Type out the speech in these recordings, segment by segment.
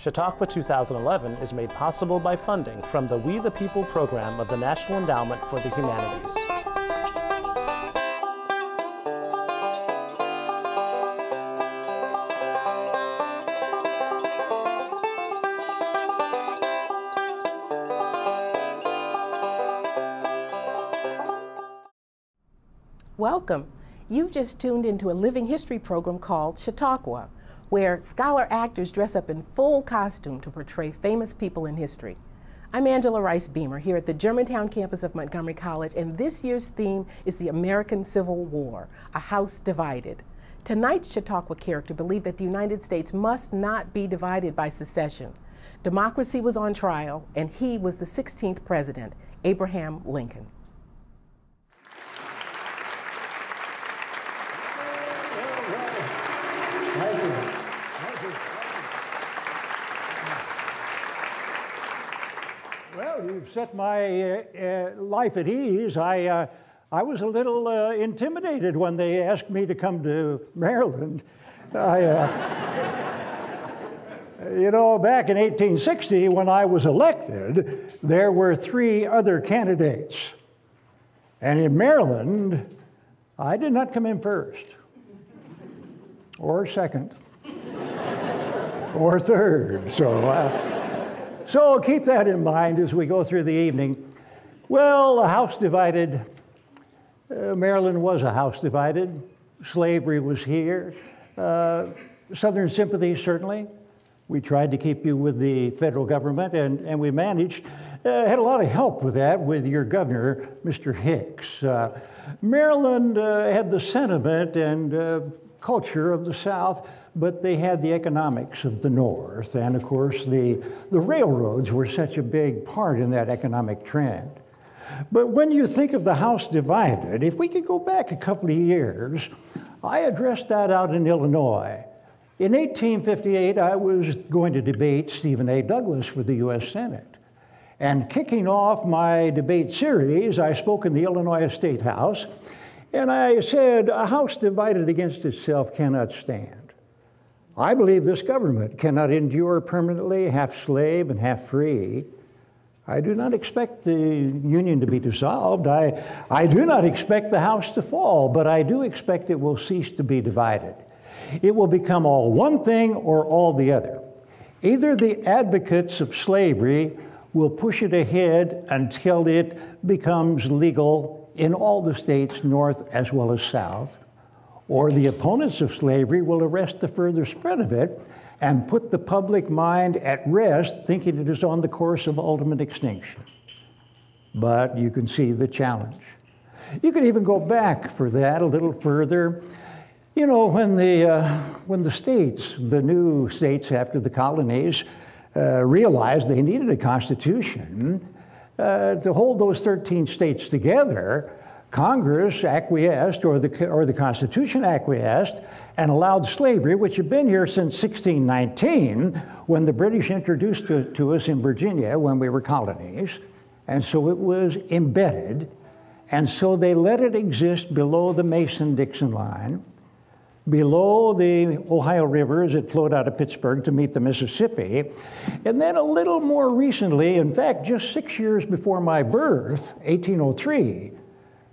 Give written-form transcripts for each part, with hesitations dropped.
Chautauqua 2011 is made possible by funding from the We the People program of the National Endowment for the Humanities. Welcome. You've just tuned into a living history program called Chautauqua, where scholar actors dress up in full costume to portray famous people in history. I'm Angela Rice Beamer here at the Germantown campus of Montgomery College, and this year's theme is the American Civil War, a house divided. Tonight's Chautauqua character believed that the United States must not be divided by secession. Democracy was on trial, and he was the 16th president, Abraham Lincoln. Well, you've set my life at ease. I was a little intimidated when they asked me to come to Maryland. You know, back in 1860, when I was elected, there were 3 other candidates. And in Maryland, I did not come in first, or second, or third. So keep that in mind as we go through the evening. Well, a house divided. Maryland was a house divided. Slavery was here. Southern sympathy, certainly. We tried to keep you with the federal government, and we managed. Had a lot of help with that with your governor, Mr. Hicks. Maryland had the sentiment and culture of the South, but they had the economics of the North. And of course, the railroads were such a big part in that economic trend. But when you think of the house divided, if we could go back a couple of years, I addressed that out in Illinois. In 1858, I was going to debate Stephen A. Douglas for the U.S. Senate. And kicking off my debate series, I spoke in the Illinois State House, and I said, a house divided against itself cannot stand. I believe this government cannot endure permanently half slave and half free. I do not expect the Union to be dissolved. I do not expect the house to fall, but I do expect it will cease to be divided. It will become all one thing or all the other. Either the advocates of slavery will push it ahead until it becomes legal in all the states, north as well as south, or the opponents of slavery will arrest the further spread of it and put the public mind at rest, thinking it is on the course of ultimate extinction. But you can see the challenge. You can even go back for that a little further. You know, when the states, the new states after the colonies, realized they needed a constitution to hold those 13 states together, Congress acquiesced, or the Constitution acquiesced, and allowed slavery, which had been here since 1619, when the British introduced it to us in Virginia when we were colonies. And so it was embedded. And so they let it exist below the Mason-Dixon line, below the Ohio River as it flowed out of Pittsburgh to meet the Mississippi. And then a little more recently, in fact, just 6 years before my birth, 1803,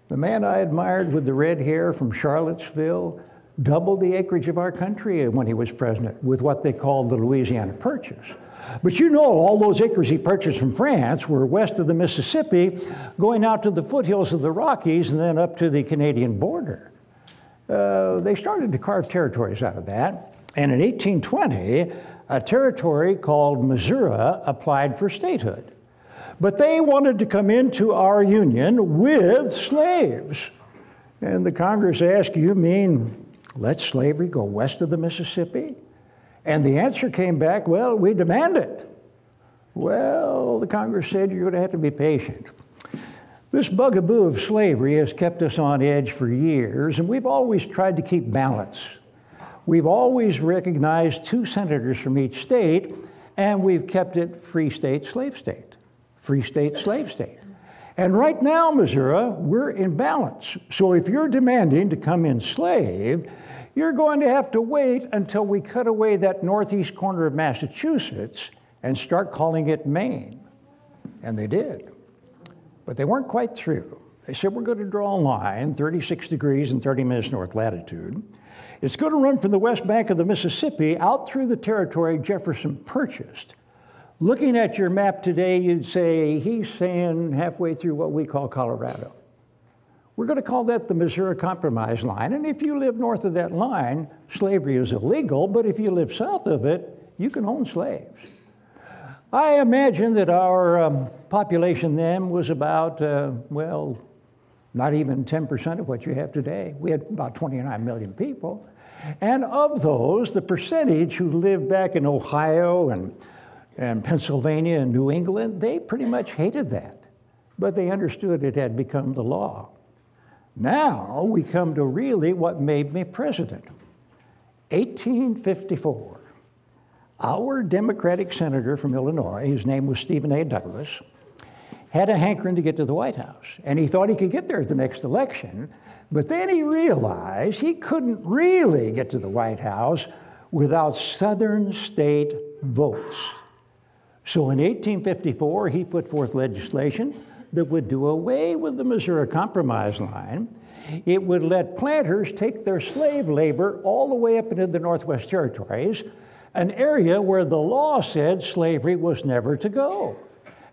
the man I admired with the red hair from Charlottesville doubled the acreage of our country when he was president with what they called the Louisiana Purchase. But you know, all those acres he purchased from France were west of the Mississippi, going out to the foothills of the Rockies and then up to the Canadian border. They started to carve territories out of that. And in 1820, a territory called Missouri applied for statehood. But they wanted to come into our union with slaves. And the Congress asked, you mean let slavery go west of the Mississippi? And the answer came back, well, we demand it. Well, the Congress said, you're going to have to be patient. This bugaboo of slavery has kept us on edge for years, and we've always tried to keep balance. We've always recognized 2 senators from each state, and we've kept it free state, slave state. Free state, slave state. And right now, Missouri, we're in balance. So if you're demanding to come enslaved, You're going to have to wait until we cut away that northeast corner of Massachusetts and start calling it Maine. And they did. But they weren't quite through. They said, we're going to draw a line, 36 degrees and 30 minutes north latitude. It's going to run from the west bank of the Mississippi out through the territory Jefferson purchased. Looking at your map today, you'd say, he's saying halfway through what we call Colorado. We're going to call that the Missouri Compromise line. And if you live north of that line, slavery is illegal. But if you live south of it, you can own slaves. I imagine that our population then was about, well, not even 10% of what you have today. We had about 29 million people. And of those, the percentage who lived back in Ohio and Pennsylvania and New England, they pretty much hated that. But they understood it had become the law. Now we come to really what made me president. 1854. Our Democratic senator from Illinois, his name was Stephen A. Douglas, had a hankering to get to the White House. And he thought he could get there at the next election, but then he realized he couldn't really get to the White House without Southern state votes. So in 1854, he put forth legislation that would do away with the Missouri Compromise line. It would let planters take their slave labor all the way up into the Northwest Territories, an area where the law said slavery was never to go.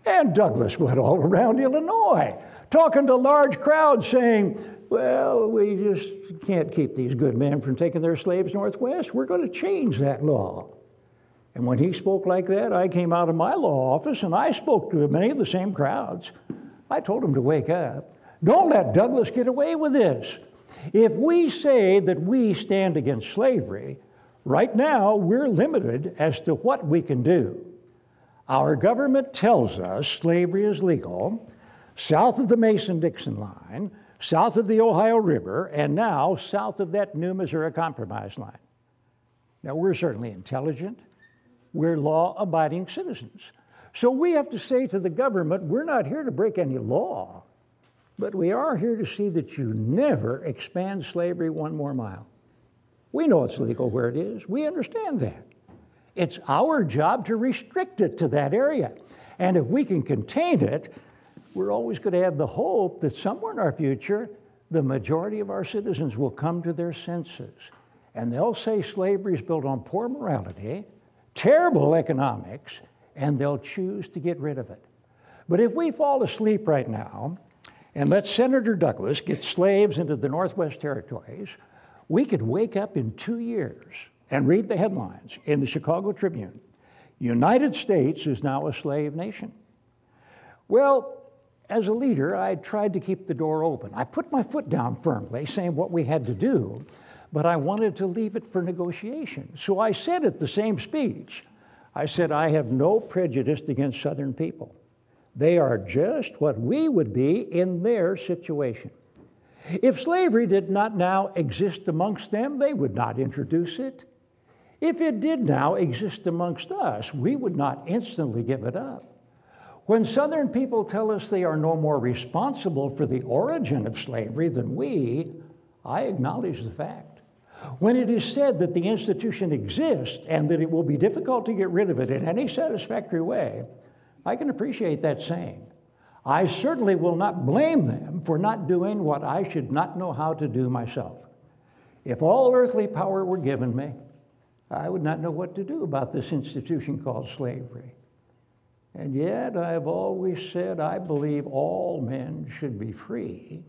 And Douglas went all around Illinois, talking to large crowds saying, well, we just can't keep these good men from taking their slaves northwest. We're going to change that law. And when he spoke like that, I came out of my law office and I spoke to many of the same crowds. I told them to wake up. Don't let Douglas get away with this. If we say that we stand against slavery, right now we're limited as to what we can do. Our government tells us slavery is legal south of the Mason-Dixon line, south of the Ohio River, and now south of that new Missouri Compromise line. Now, we're certainly intelligent. We're law-abiding citizens. So we have to say to the government, we're not here to break any law, but we are here to see that you never expand slavery one more mile. We know it's legal where it is. We understand that. It's our job to restrict it to that area. And if we can contain it, we're always going to have the hope that somewhere in our future, the majority of our citizens will come to their senses. And they'll say slavery is built on poor morality, terrible economics, and they'll choose to get rid of it. But if we fall asleep right now and let Senator Douglas get slaves into the Northwest Territories, we could wake up in 2 years and read the headlines in the Chicago Tribune. United States is now a slave nation. Well, as a leader, I tried to keep the door open. I put my foot down firmly, saying what we had to do, but I wanted to leave it for negotiation. So I said at the same speech, I said, I have no prejudice against Southern people. They are just what we would be in their situation. If slavery did not now exist amongst them, they would not introduce it. If it did now exist amongst us, we would not instantly give it up. When Southern people tell us they are no more responsible for the origin of slavery than we, I acknowledge the fact. When it is said that the institution exists and that it will be difficult to get rid of it in any satisfactory way, I can appreciate that saying. I certainly will not blame them for not doing what I should not know how to do myself. If all earthly power were given me, I would not know what to do about this institution called slavery. And yet I've always said I believe all men should be free.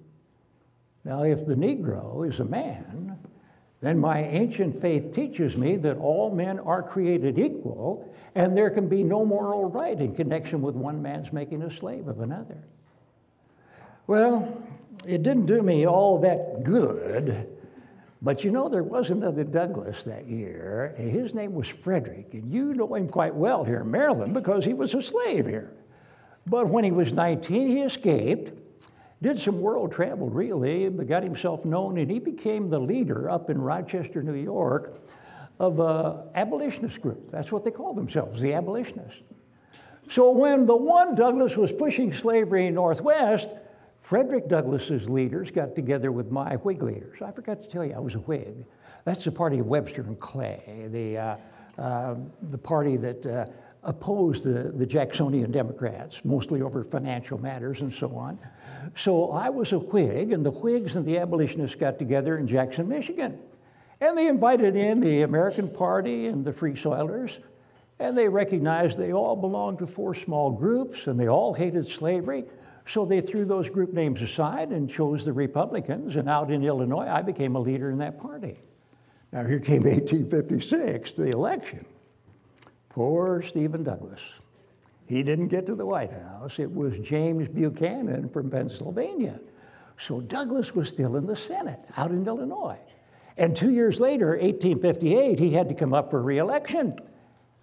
Now, if the Negro is a man, then my ancient faith teaches me that all men are created equal, and there can be no moral right in connection with one man's making a slave of another. Well, it didn't do me all that good, but you know, there was another Douglas that year. His name was Frederick, and you know him quite well here in Maryland because he was a slave here. But when he was 19, he escaped, did some world travel really, but got himself known, and he became the leader up in Rochester, New York, of an abolitionist group. That's what they called themselves, the abolitionists. So when the one Douglas was pushing slavery northwest, Frederick Douglass's leaders got together with my Whig leaders. I forgot to tell you I was a Whig. That's the party of Webster and Clay, the party that opposed the Jacksonian Democrats, mostly over financial matters and so on. So I was a Whig, and the Whigs and the abolitionists got together in Jackson, Michigan. And they invited in the American Party and the Free Soilers, and they recognized they all belonged to 4 small groups, and they all hated slavery. So they threw those group names aside and chose the Republicans, and out in Illinois, I became a leader in that party. Now here came 1856, the election. Poor Stephen Douglas. He didn't get to the White House. It was James Buchanan from Pennsylvania. So Douglas was still in the Senate out in Illinois. And 2 years later, 1858, he had to come up for re-election.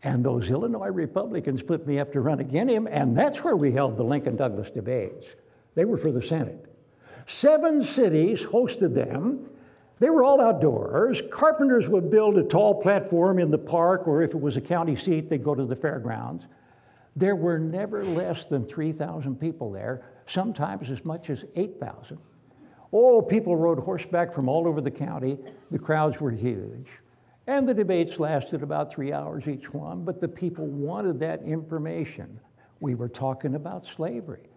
And those Illinois Republicans put me up to run against him, and that's where we held the Lincoln-Douglas debates. They were for the Senate. 7 cities hosted them. They were all outdoors. Carpenters would build a tall platform in the park, or if it was a county seat, they'd go to the fairgrounds. There were never less than 3,000 people there, sometimes as much as 8,000. Oh, people rode horseback from all over the county. The crowds were huge. And the debates lasted about 3 hours each one, but the people wanted that information. We were talking about slavery.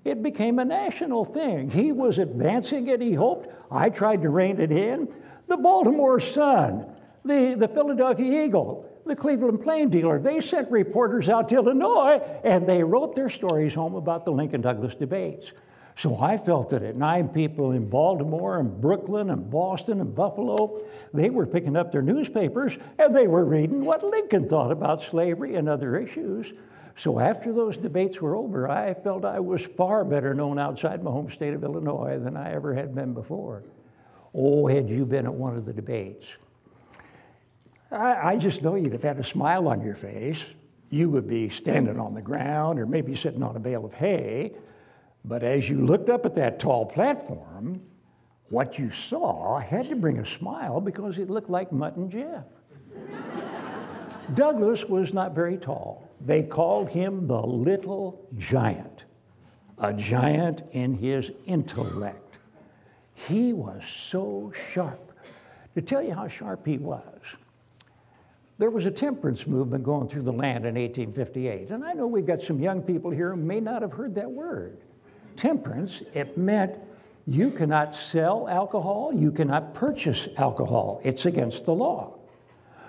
It became a national thing. He was advancing it, he hoped. I tried to rein it in. The Baltimore Sun, the Philadelphia Eagle, the Cleveland Plain Dealer, they sent reporters out to Illinois, and they wrote their stories home about the Lincoln-Douglas debates. So I felt that at 9 people in Baltimore and Brooklyn and Boston and Buffalo, they were picking up their newspapers and they were reading what Lincoln thought about slavery and other issues. So after those debates were over, I felt I was far better known outside my home state of Illinois than I ever had been before. Oh, had you been at one of the debates, I just know you'd have had a smile on your face. You would be standing on the ground or maybe sitting on a bale of hay. But as you looked up at that tall platform, what you saw had to bring a smile because it looked like Mutt and Jeff. Douglas was not very tall. They called him the Little Giant, a giant in his intellect. He was so sharp. To tell you how sharp he was, there was a temperance movement going through the land in 1858, and I know we've got some young people here who may not have heard that word. Temperance, it meant you cannot sell alcohol, you cannot purchase alcohol. It's against the law.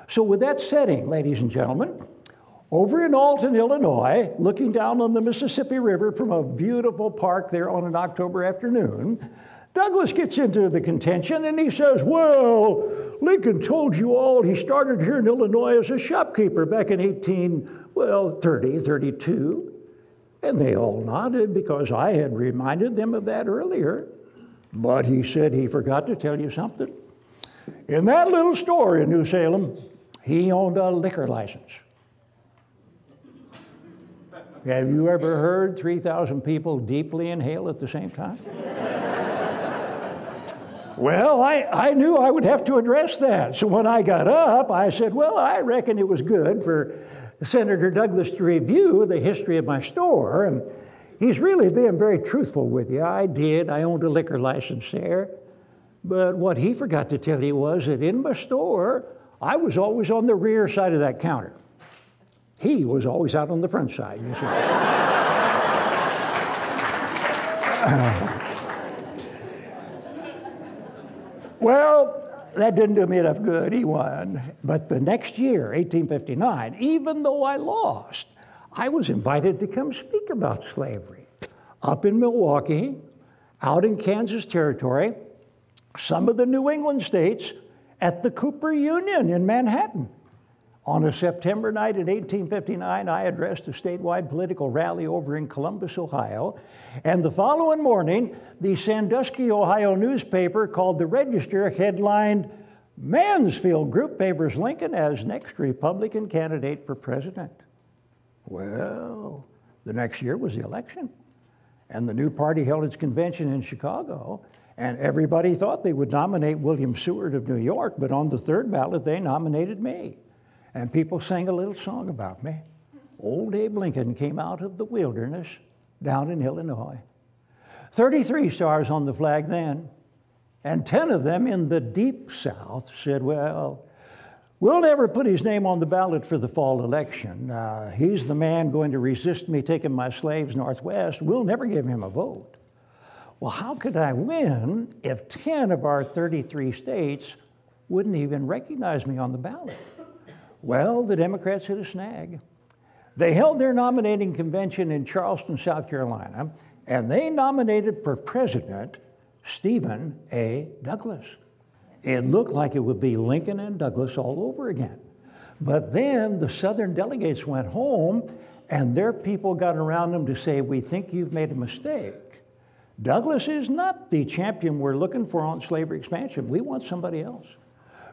So with that setting, ladies and gentlemen, over in Alton, Illinois, looking down on the Mississippi River from a beautiful park there on an October afternoon, Douglas gets into the contention and he says, well, Lincoln told you all he started here in Illinois as a shopkeeper back in 32. And they all nodded because I had reminded them of that earlier. But he said he forgot to tell you something. In that little store in New Salem, he owned a liquor license. Have you ever heard 3,000 people deeply inhale at the same time? Well, I knew I would have to address that. So when I got up, I said, well, I reckon it was good for Senator Douglas to review the history of my store, and he's really being very truthful with you. I owned a liquor license there, but what he forgot to tell you was that in my store, I was always on the rear side of that counter. He was always out on the front side, you see. Well, that didn't do me enough good. He won. But the next year, 1859, even though I lost, I was invited to come speak about slavery. Up in Milwaukee, out in Kansas Territory, some of the New England states, at the Cooper Union in Manhattan. On a September night in 1859, I addressed a statewide political rally over in Columbus, Ohio. And the following morning, the Sandusky, Ohio newspaper called the Register headlined, Mansfield Group favors Lincoln as next Republican candidate for president. Well, the next year was the election. And the new party held its convention in Chicago. And everybody thought they would nominate William Seward of New York, but on the third ballot, they nominated me. And people sang a little song about me. Old Abe Lincoln came out of the wilderness down in Illinois. 33 stars on the flag then. And 10 of them in the deep South said, well, we'll never put his name on the ballot for the fall election. He's the man going to resist me taking my slaves northwest. We'll never give him a vote. Well, how could I win if 10 of our 33 states wouldn't even recognize me on the ballot? Well, the Democrats hit a snag. They held their nominating convention in Charleston, South Carolina, and they nominated for president Stephen A. Douglas. It looked like it would be Lincoln and Douglas all over again. But then the Southern delegates went home, and their people got around them to say, we think you've made a mistake. Douglas is not the champion we're looking for on slavery expansion. We want somebody else.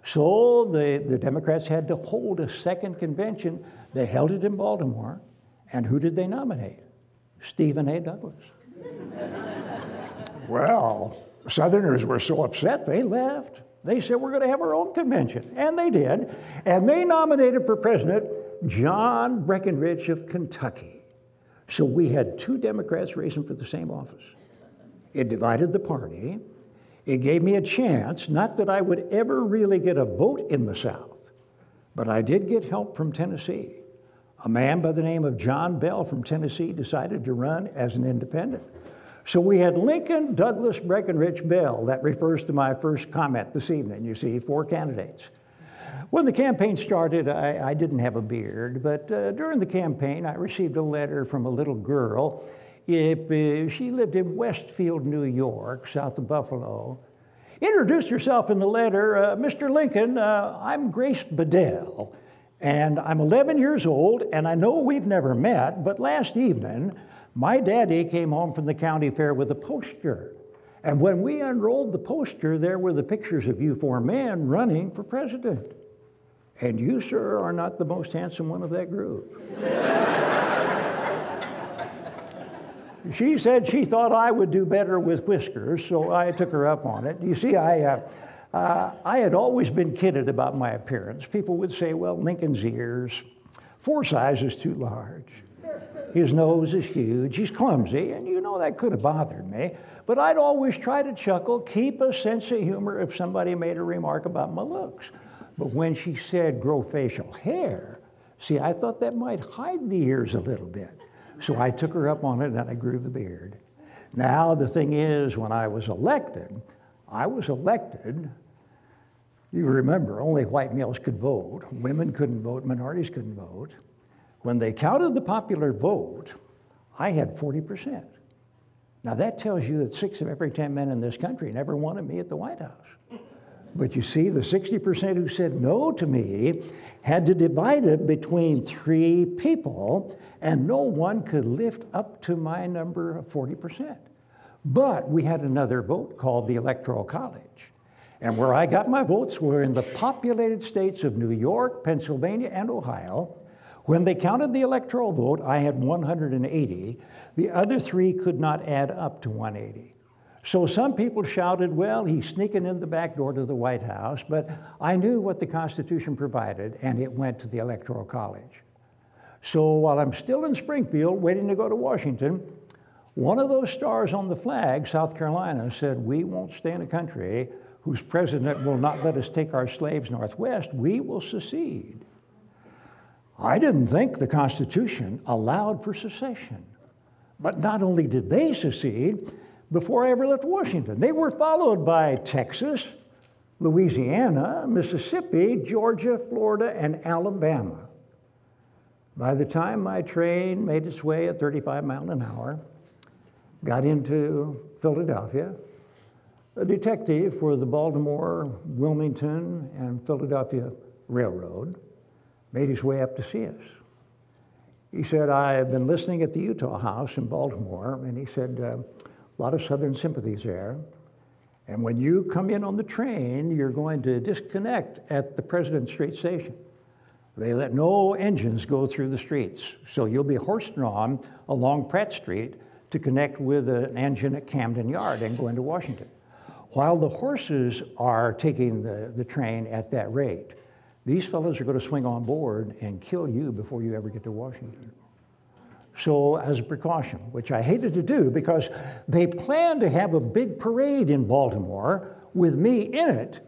So the Democrats had to hold a second convention. They held it in Baltimore. And who did they nominate? Stephen A. Douglas. Well, Southerners were so upset, they left. They said, we're going to have our own convention. And they did. And they nominated for president John Breckinridge of Kentucky. So we had two Democrats racing for the same office. It divided the party. It gave me a chance, not that I would ever really get a vote in the South, but I did get help from Tennessee. A man by the name of John Bell from Tennessee decided to run as an independent. So we had Lincoln, Douglas, Breckinridge, Bell. That refers to my first comment this evening. You see, 4 candidates. When the campaign started, I didn't have a beard, but during the campaign, I received a letter from a little girl. She lived in Westfield, New York, south of Buffalo. Introduced herself in the letter, Mr. Lincoln, I'm Grace Bedell, and I'm 11 years old, and I know we've never met, but last evening, my daddy came home from the county fair with a poster. And when we unrolled the poster, there were the pictures of you 4 men running for president. And you, sir, are not the most handsome one of that group. She said she thought I would do better with whiskers, so I took her up on it. You see, I had always been kidded about my appearance. People would say, well, Lincoln's ears, 4 sizes too large. His nose is huge, he's clumsy, and you know that could have bothered me. But I'd always try to chuckle, keep a sense of humor if somebody made a remark about my looks. But when she said grow facial hair, see, I thought that might hide the ears a little bit. So I took her up on it and I grew the beard. Now the thing is, when I was elected, you remember, only white males could vote. Women couldn't vote, minorities couldn't vote. When they counted the popular vote, I had 40%. Now that tells you that 6 of every 10 men in this country never wanted me at the White House. But you see, the 60% who said no to me had to divide it between 3 people, and no one could lift up to my number of 40%. But we had another vote called the Electoral College. And where I got my votes were in the populated states of New York, Pennsylvania, and Ohio. When they counted the electoral vote, I had 180. The other 3 could not add up to 180. So some people shouted, well, he's sneaking in the back door to the White House, but I knew what the Constitution provided, and it went to the Electoral College. So while I'm still in Springfield, waiting to go to Washington, one of those stars on the flag, South Carolina, said, we won't stay in a country whose president will not let us take our slaves northwest. We will secede. I didn't think the Constitution allowed for secession. But not only did they secede, before I ever left Washington, they were followed by Texas, Louisiana, Mississippi, Georgia, Florida, and Alabama. By the time my train made its way at 35 miles an hour, got into Philadelphia, a detective for the Baltimore, Wilmington, and Philadelphia Railroad made his way up to see us. He said, I have been listening at the Utah House in Baltimore, and he said, a lot of Southern sympathies there. And when you come in on the train, you're going to disconnect at the President Street station. They let no engines go through the streets. So you'll be horse-drawn along Pratt Street to connect with an engine at Camden Yard and go into Washington. While the horses are taking the train at that rate, these fellows are going to swing on board and kill you before you ever get to Washington. So as a precaution, which I hated to do because they planned to have a big parade in Baltimore with me in it.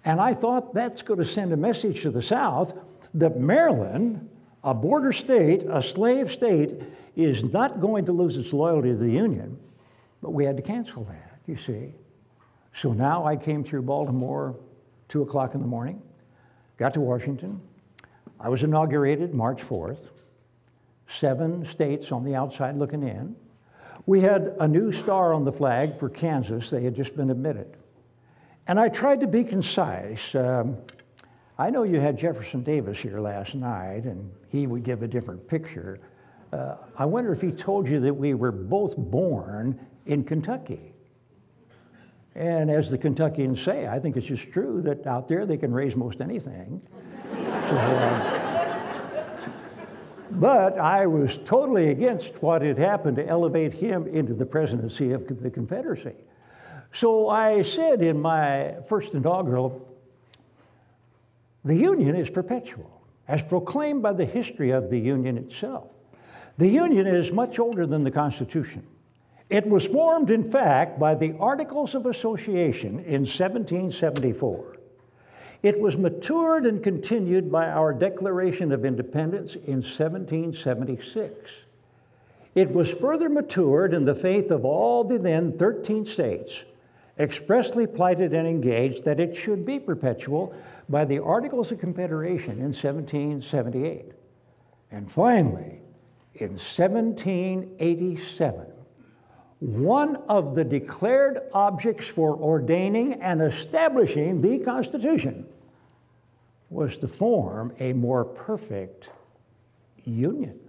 And I thought that's going to send a message to the South that Maryland, a border state, a slave state, is not going to lose its loyalty to the Union. But we had to cancel that, you see. So now I came through Baltimore 2 o'clock in the morning, got to Washington. I was inaugurated March 4th. 7 states on the outside looking in. We had a new star on the flag for Kansas. They had just been admitted. And I tried to be concise. I know you had Jefferson Davis here last night, and he would give a different picture. I wonder if he told you that we were both born in Kentucky. And as the Kentuckians say, I think it's just true that out there they can raise most anything. But I was totally against what had happened to elevate him into the presidency of the Confederacy. So I said in my first inaugural, the Union is perpetual, as proclaimed by the history of the Union itself. The Union is much older than the Constitution. It was formed, in fact, by the Articles of Association in 1774. It was matured and continued by our Declaration of Independence in 1776. It was further matured in the faith of all the then 13 states, expressly plighted and engaged that it should be perpetual by the Articles of Confederation in 1778. And finally, in 1787, one of the declared objects for ordaining and establishing the Constitution was to form a more perfect union.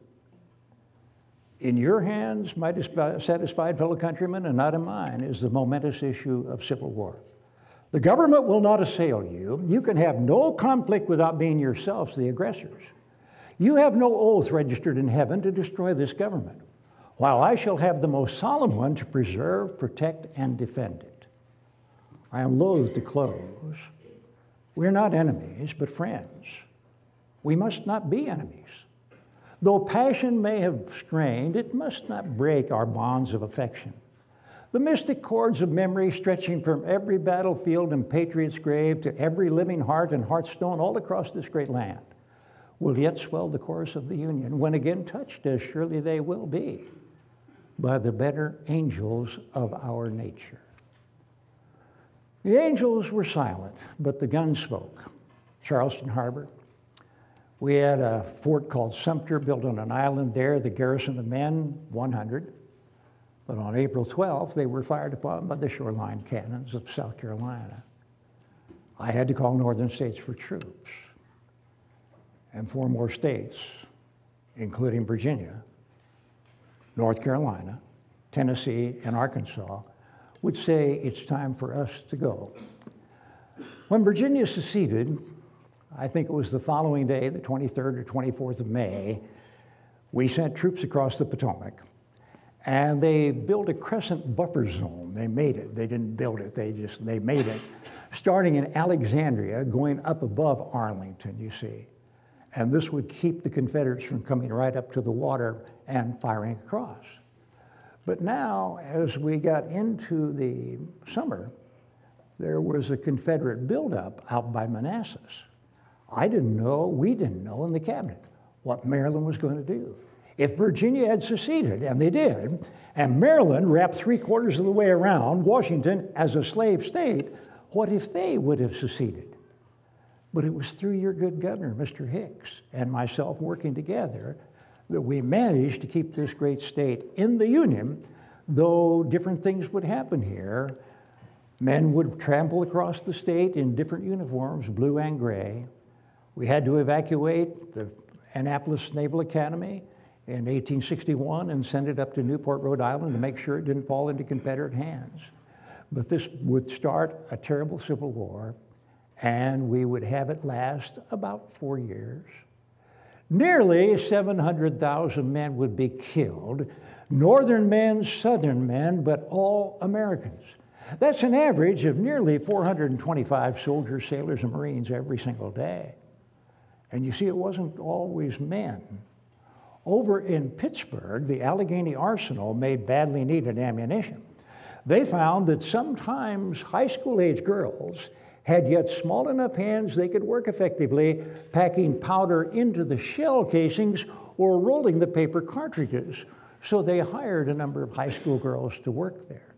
In your hands, my satisfied fellow countrymen, and not in mine, is the momentous issue of civil war. The government will not assail you. You can have no conflict without being yourselves the aggressors. You have no oath registered in heaven to destroy this government, while I shall have the most solemn one to preserve, protect, and defend it. I am loath to close. We're not enemies, but friends. We must not be enemies. Though passion may have strained, it must not break our bonds of affection. The mystic cords of memory stretching from every battlefield and patriot's grave to every living heart and hearthstone all across this great land will yet swell the chorus of the Union, when again touched, as surely they will be, by the better angels of our nature. The angels were silent, but the guns spoke. Charleston Harbor. We had a fort called Sumter built on an island there, the garrison of men, 100. But on April 12th, they were fired upon by the shoreline cannons of South Carolina. I had to call northern states for troops. And 4 more states, including Virginia, North Carolina, Tennessee, and Arkansas, would say it's time for us to go. When Virginia seceded, I think it was the following day, the 23rd or 24th of May, we sent troops across the Potomac, and they built a crescent buffer zone. They made it. They didn't build it. They made it, starting in Alexandria, going up above Arlington, you see. And this would keep the Confederates from coming right up to the water and firing across. But now, as we got into the summer, there was a Confederate buildup out by Manassas. I didn't know, we didn't know in the cabinet what Maryland was going to do. If Virginia had seceded, and they did, and Maryland wrapped 3/4 of the way around Washington as a slave state, what if they would have seceded? But it was through your good governor, Mr. Hicks, and myself working together that we managed to keep this great state in the Union, though different things would happen here. Men would trample across the state in different uniforms, blue and gray. We had to evacuate the Annapolis Naval Academy in 1861 and send it up to Newport, Rhode Island to make sure it didn't fall into Confederate hands. But this would start a terrible civil war, and we would have it last about 4 years. Nearly 700,000 men would be killed, northern men, southern men, but all Americans. That's an average of nearly 425 soldiers, sailors, and Marines every single day. And you see, it wasn't always men. Over in Pittsburgh, the Allegheny Arsenal made badly needed ammunition. They found that sometimes high school age girls had yet small enough hands they could work effectively packing powder into the shell casings or rolling the paper cartridges. So they hired a number of high school girls to work there.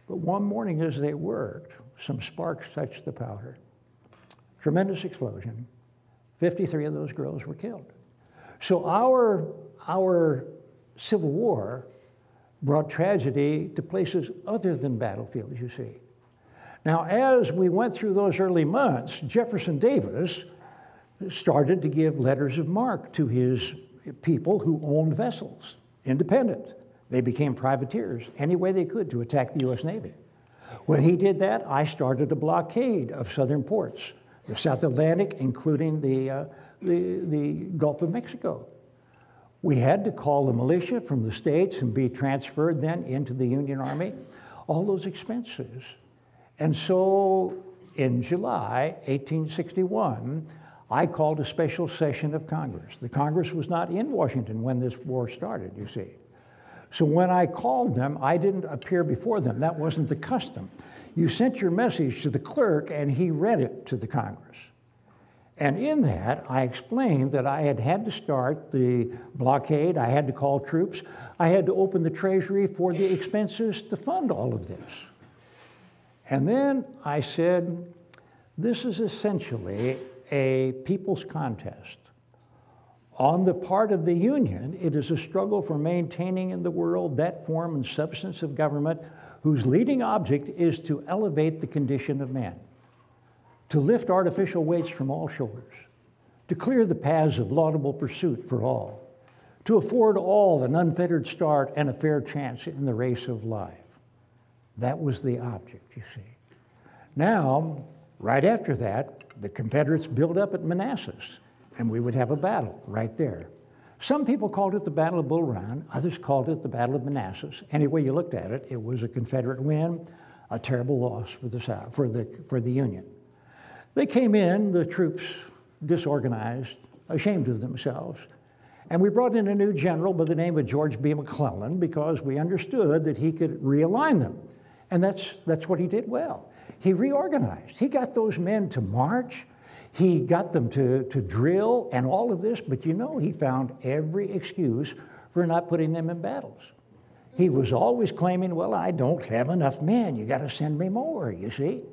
But one morning as they worked, some sparks touched the powder. Tremendous explosion. 53 of those girls were killed. So our Civil War brought tragedy to places other than battlefields, you see. Now, as we went through those early months, Jefferson Davis started to give letters of marque to his people who owned vessels, independent. They became privateers any way they could to attack the U.S. Navy. When he did that, I started a blockade of southern ports, the South Atlantic, including the Gulf of Mexico. We had to call the militia from the states and be transferred then into the Union Army, all those expenses. And so in July 1861, I called a special session of Congress. The Congress was not in Washington when this war started, you see. So when I called them, I didn't appear before them. That wasn't the custom. You sent your message to the clerk and he read it to the Congress. And in that, I explained that I had had to start the blockade, I had to call troops, I had to open the treasury for the expenses to fund all of this. And then I said, this is essentially a people's contest. On the part of the Union, it is a struggle for maintaining in the world that form and substance of government whose leading object is to elevate the condition of man, to lift artificial weights from all shoulders, to clear the paths of laudable pursuit for all, to afford all an unfettered start and a fair chance in the race of life. That was the object, you see. Now, right after that, the Confederates built up at Manassas, and we would have a battle right there. Some people called it the Battle of Bull Run, others called it the Battle of Manassas. Any way you looked at it, it was a Confederate win, a terrible loss for the South, for the Union. They came in, the troops disorganized, ashamed of themselves, and we brought in a new general by the name of George B. McClellan because we understood that he could realign them. And that's what he did well. He reorganized. He got those men to march. He got them to drill and all of this, but you know, he found every excuse for not putting them in battles. He was always claiming, well, I don't have enough men. You got to send me more, you see.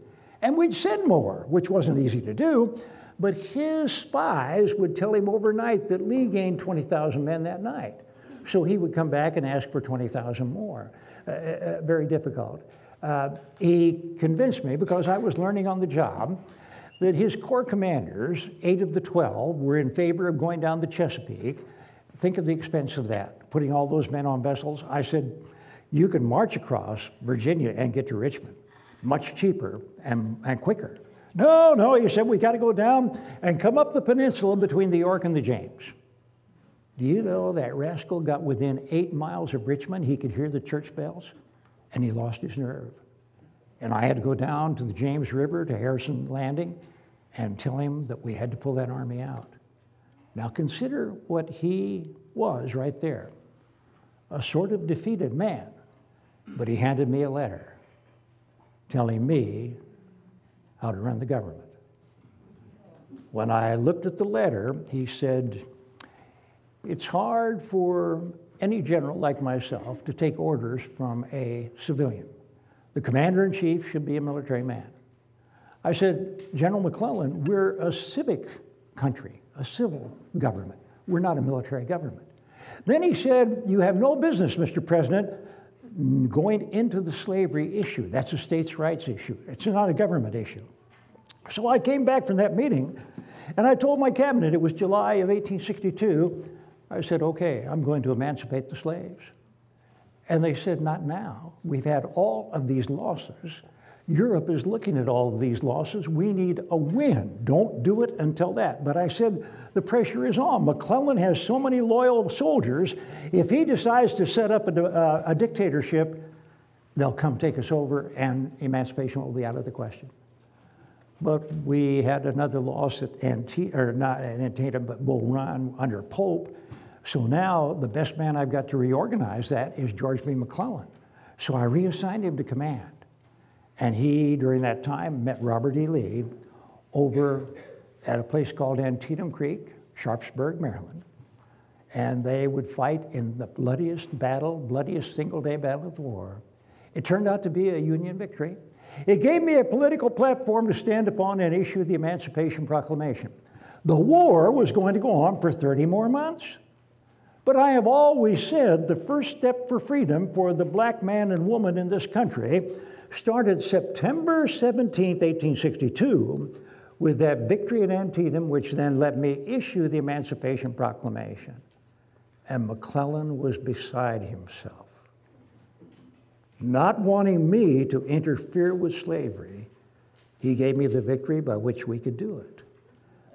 And we'd send more, which wasn't easy to do, but his spies would tell him overnight that Lee gained 20,000 men that night. So he would come back and ask for 20,000 more. Very difficult. He convinced me, because I was learning on the job, that his corps commanders, 8 of the 12, were in favor of going down the Chesapeake. Think of the expense of that, putting all those men on vessels. I said, you can march across Virginia and get to Richmond, much cheaper and quicker. No, he said, we got to go down and come up the peninsula between the York and the James. Do you know that rascal got within 8 miles of Richmond? He could hear the church bells, and he lost his nerve. And I had to go down to the James River to Harrison Landing and tell him that we had to pull that army out. Now consider what he was right there. A sort of defeated man, but he handed me a letter telling me how to run the government. When I looked at the letter, he said, it's hard for any general like myself to take orders from a civilian. The commander-in-chief should be a military man. I said, General McClellan, we're a civic country, a civil government. We're not a military government. Then he said, you have no business, Mr. President, going into the slavery issue. That's a states' rights issue. It's not a government issue. So I came back from that meeting, and I told my cabinet, it was July of 1862, I said, okay, I'm going to emancipate the slaves. And they said, not now. We've had all of these losses. Europe is looking at all of these losses. We need a win. Don't do it until that. But I said, the pressure is on. McClellan has so many loyal soldiers. If he decides to set up a dictatorship, they'll come take us over and emancipation will be out of the question. But we had another loss at not Antietam, but Bull Run under Pope. So now the best man I've got to reorganize that is George B. McClellan. So I reassigned him to command. And he, during that time, met Robert E. Lee over at a place called Antietam Creek, Sharpsburg, Maryland. And they would fight in the bloodiest battle, bloodiest single-day battle of the war. It turned out to be a Union victory. It gave me a political platform to stand upon and issue the Emancipation Proclamation. The war was going to go on for 30 more months. But I have always said the first step for freedom for the black man and woman in this country started September 17, 1862, with that victory at Antietam, which then let me issue the Emancipation Proclamation. And McClellan was beside himself. Not wanting me to interfere with slavery, he gave me the victory by which we could do it.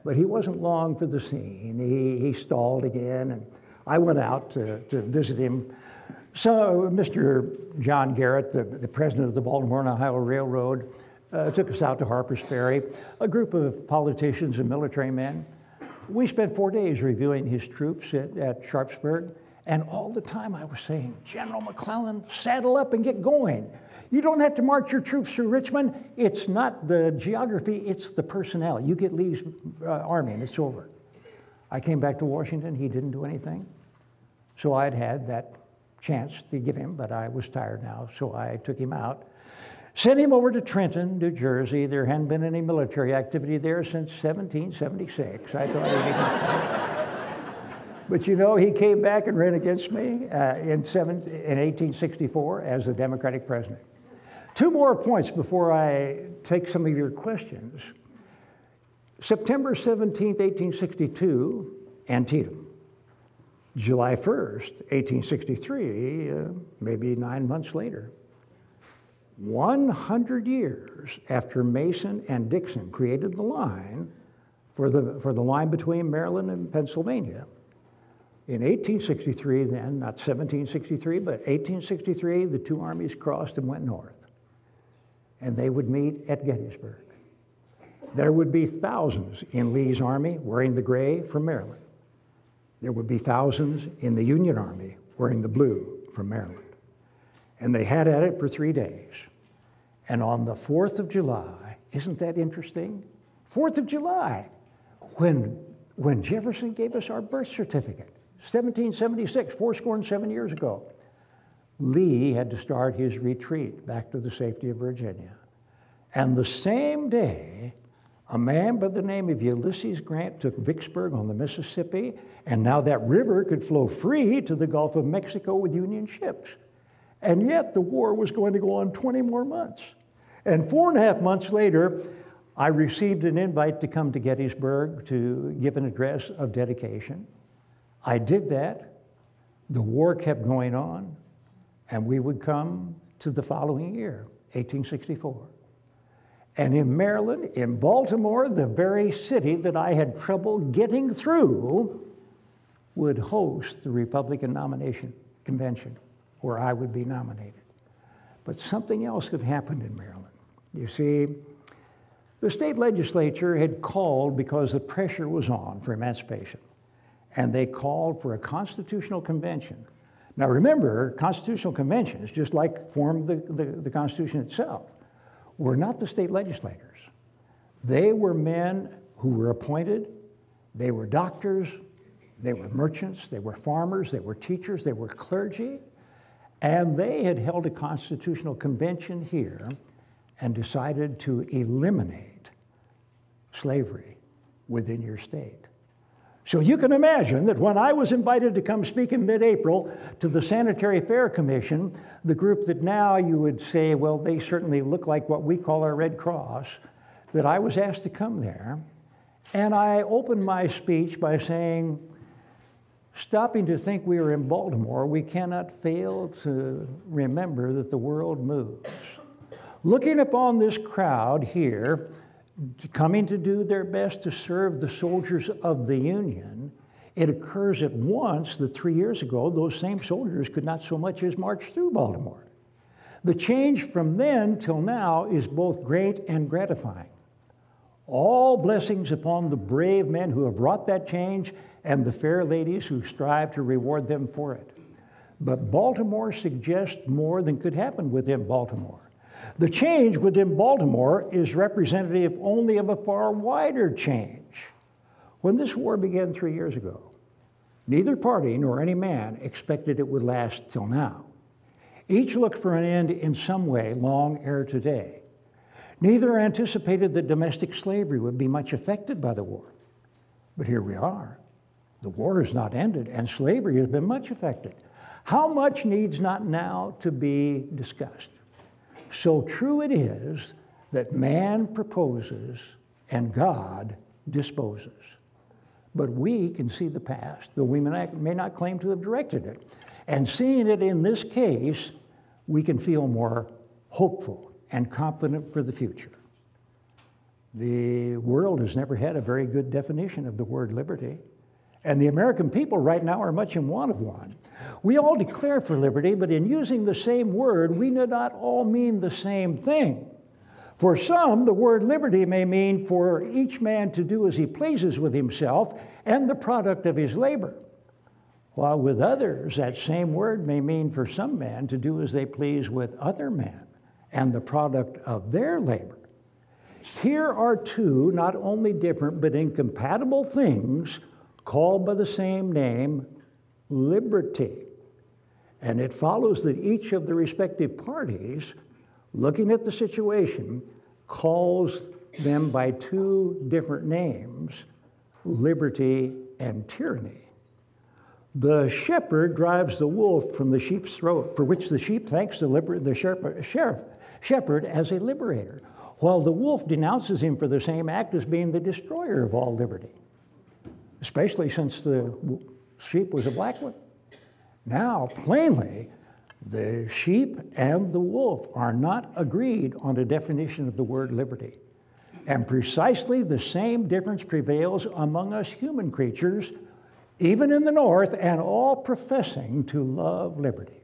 But he wasn't long for the scene. He stalled again, and I went out to visit him. So Mr. John Garrett, the president of the Baltimore and Ohio Railroad, took us out to Harper's Ferry, a group of politicians and military men. We spent 4 days reviewing his troops at Sharpsburg, and all the time I was saying, General McClellan, saddle up and get going. You don't have to march your troops through Richmond. It's not the geography, it's the personnel. You get Lee's army and it's over. I came back to Washington, he didn't do anything. So I'd had that chance to give him, but I was tired now, so I took him out. Sent him over to Trenton, New Jersey. There hadn't been any military activity there since 1776. I thought but you know, he came back and ran against me in 1864 as the Democratic president. Two more points before I take some of your questions. September 17, 1862, Antietam. July 1st, 1863, maybe 9 months later. 100 years after Mason and Dixon created the line for the line between Maryland and Pennsylvania. In 1863 then, not 1763, but 1863, the two armies crossed and went north. And they would meet at Gettysburg. There would be thousands in Lee's army wearing the gray from Maryland. There would be thousands in the Union Army wearing the blue from Maryland. And they had at it for 3 days. And on the 4th of July, isn't that interesting? 4th of July, when Jefferson gave us our birth certificate, 1776, 7 years ago, Lee had to start his retreat back to the safety of Virginia. And the same day, a man by the name of Ulysses Grant took Vicksburg on the Mississippi, and now that river could flow free to the Gulf of Mexico with Union ships. And yet the war was going to go on 20 more months. And 4.5 months later, I received an invite to come to Gettysburg to give an address of dedication. I did that. The war kept going on, and we would come to the following year, 1864. And in Maryland, in Baltimore, the very city that I had trouble getting through, would host the Republican nomination convention where I would be nominated. But something else had happened in Maryland. You see, the state legislature had called because the pressure was on for emancipation, and they called for a constitutional convention. Now remember, constitutional conventions, just like formed the Constitution itself, were not the state legislators. They were men who were appointed. They were doctors, they were merchants, they were farmers, they were teachers, they were clergy, and they had held a constitutional convention here and decided to eliminate slavery within your state. So you can imagine that when I was invited to come speak in mid-April to the Sanitary Fair Commission, the group that now you would say, well, they certainly look like what we call our Red Cross, that I was asked to come there. And I opened my speech by saying, stopping to think we are in Baltimore, we cannot fail to remember that the world moves. Looking upon this crowd here, coming to do their best to serve the soldiers of the Union, it occurs at once that 3 years ago, those same soldiers could not so much as march through Baltimore. The change from then till now is both great and gratifying. All blessings upon the brave men who have wrought that change and the fair ladies who strive to reward them for it. But Baltimore suggests more than could happen within Baltimore. The change within Baltimore is representative only of a far wider change. When this war began 3 years ago, neither party nor any man expected it would last till now. Each looked for an end in some way long ere today. Neither anticipated that domestic slavery would be much affected by the war. But here we are. The war has not ended, and slavery has been much affected. How much needs not now to be discussed? So true it is that man proposes and God disposes. But we can see the past, though we may not claim to have directed it. And seeing it in this case, we can feel more hopeful and confident for the future. The world has never had a very good definition of the word liberty. And the American people right now are much in want of one. We all declare for liberty, but in using the same word, we do not all mean the same thing. For some, the word liberty may mean for each man to do as he pleases with himself and the product of his labor. While with others, that same word may mean for some men to do as they please with other men and the product of their labor. Here are two not only different but incompatible things called by the same name, liberty. And it follows that each of the respective parties, looking at the situation, calls them by two different names, liberty and tyranny. The shepherd drives the wolf from the sheep's throat, for which the sheep thanks the shepherd as a liberator, while the wolf denounces him for the same act as being the destroyer of all liberty, especially since the sheep was a black one. Now, plainly, the sheep and the wolf are not agreed on a definition of the word liberty. And precisely the same difference prevails among us human creatures, even in the North, and all professing to love liberty.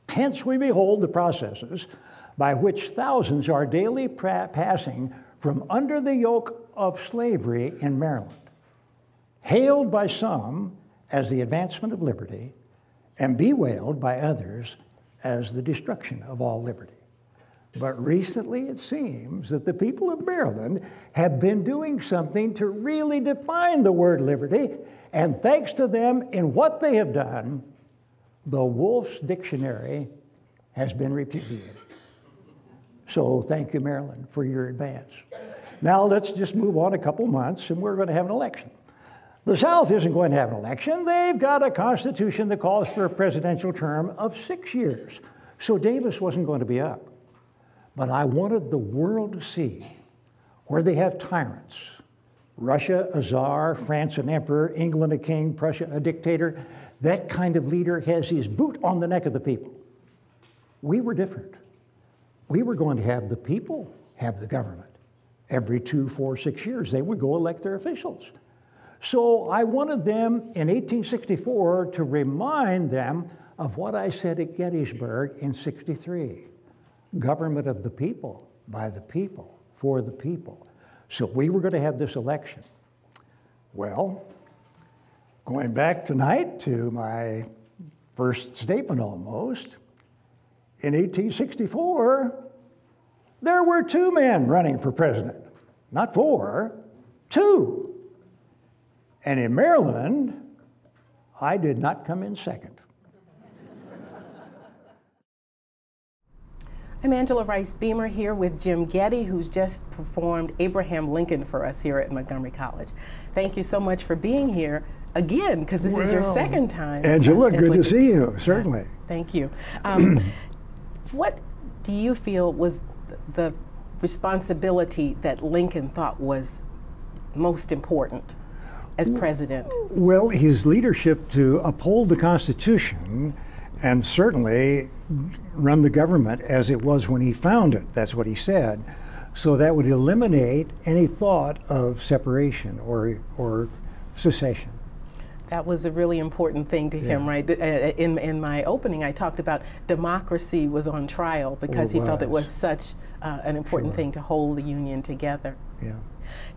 Hence we behold the processes by which thousands are daily passing from under the yoke of slavery in Maryland, hailed by some as the advancement of liberty, and bewailed by others as the destruction of all liberty. But recently it seems that the people of Maryland have been doing something to really define the word liberty, and thanks to them in what they have done, the Wolf's Dictionary has been repudiated. So thank you, Maryland, for your advance. Now let's just move on a couple months and we're going to have an election. The South isn't going to have an election. They've got a constitution that calls for a presidential term of 6 years. So Davis wasn't going to be up. But I wanted the world to see where they have tyrants. Russia, a czar, France, an emperor, England, a king, Prussia, a dictator. That kind of leader has his boot on the neck of the people. We were different. We were going to have the people have the government. Every 2, 4, 6 years, they would go elect their officials. So I wanted them in 1864 to remind them of what I said at Gettysburg in '63. Government of the people, by the people, for the people. So we were going to have this election. Well, going back tonight to my first statement almost, in 1864, there were 2 men running for president. Not 4, 2. And in Maryland, I did not come in second. I'm Angela Rice Beamer here with Jim Getty, who's just performed Abraham Lincoln for us here at Montgomery College. Thank you so much for being here again, because this is your second time. Angela, good to see you, certainly. Thank you. What do you feel was the responsibility that Lincoln thought was most important as president? Well, his leadership to uphold the Constitution and certainly run the government as it was when he found it. That's what he said. So that would eliminate any thought of separation or secession. That was a really important thing to him, right? In my opening, I talked about democracy was on trial because he felt it was such an important thing to hold the Union together. yeah.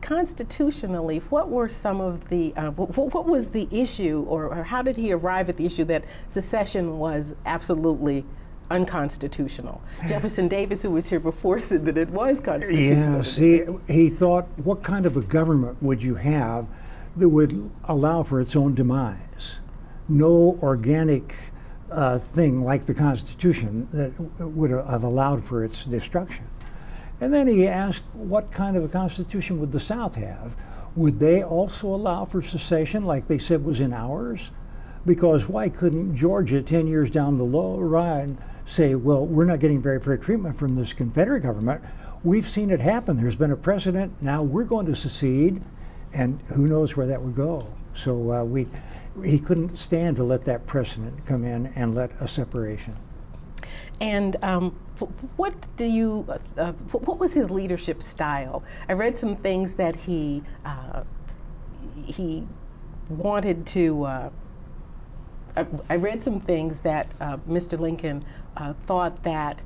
Constitutionally, what were some of the, what was the issue, or how did he arrive at the issue that secession was absolutely unconstitutional? Jefferson Davis, who was here before, said that it was constitutional. Yeah, see, he thought, what kind of a government would you have that would allow for its own demise? No organic thing like the Constitution that would have allowed for its destruction. And then he asked, what kind of a Constitution would the South have? Would they also allow for secession like they said was in ours? Because why couldn't Georgia 10 years down the line say, well, we're not getting very fair treatment from this Confederate government. We've seen it happen. There's been a precedent. Now we're going to secede, and who knows where that would go. So he couldn't stand to let that precedent come in and let a separation. And what was his leadership style? I read some things that he wanted to. I read some things that Mr. Lincoln thought that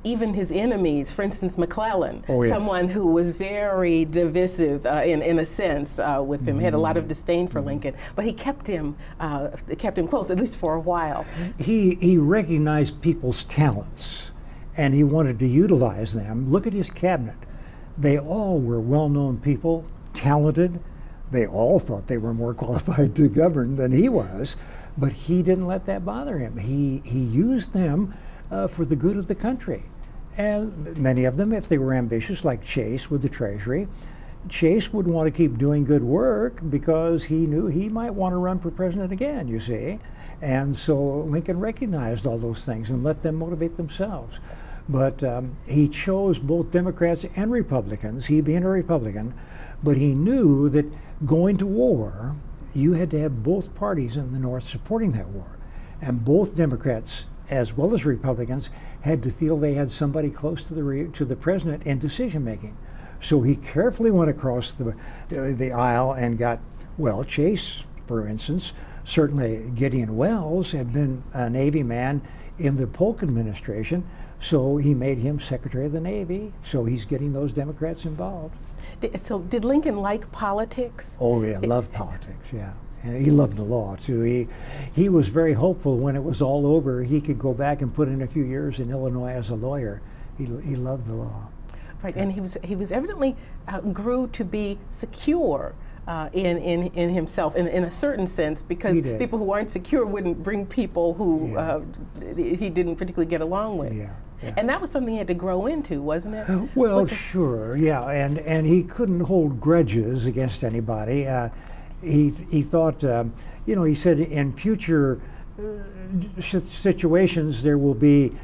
even his enemies, for instance, McClellan, someone who was very divisive in a sense with him, had a lot of disdain for Lincoln, but he kept him close, at least for a while. He recognized people's talents, and he wanted to utilize them. Look at his cabinet. They all were well-known people, talented. They all thought they were more qualified to govern than he was, but he didn't let that bother him. He used them for the good of the country. And many of them, if they were ambitious, like Chase with the Treasury, Chase would want to keep doing good work because he knew he might want to run for president again, you see. And so Lincoln recognized all those things and let them motivate themselves. But he chose both Democrats and Republicans, he being a Republican, but he knew that going to war, you had to have both parties in the North supporting that war. And both Democrats, as well as Republicans, had to feel they had somebody close to the president in decision making. So he carefully went across the aisle and got, well, Chase, for instance, certainly Gideon Welles had been a Navy man in the Polk administration, so he made him Secretary of the Navy, so he's getting those Democrats involved. So did Lincoln like politics? Oh yeah, loved politics, yeah. And he loved the law too. He was very hopeful when it was all over he could go back and put in a few years in Illinois as a lawyer. He loved the law. Right, and he was evidently grew to be secure in himself in a certain sense, because people who aren't secure wouldn't bring people who he didn't particularly get along with. Yeah. Yeah. And that was something he had to grow into, wasn't it? Well, sure, yeah, and he couldn't hold grudges against anybody. He thought, you know, he said in future situations there will be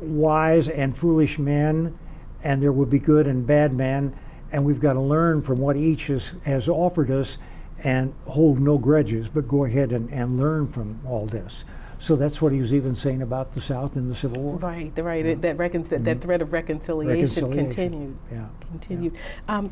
wise and foolish men, and there will be good and bad men, and we've got to learn from what each has offered us and hold no grudges, but go ahead and learn from all this. So that's what he was even saying about the South in the Civil War. Right, right. Yeah. That thread of reconciliation continued. Yeah. Continued. Yeah.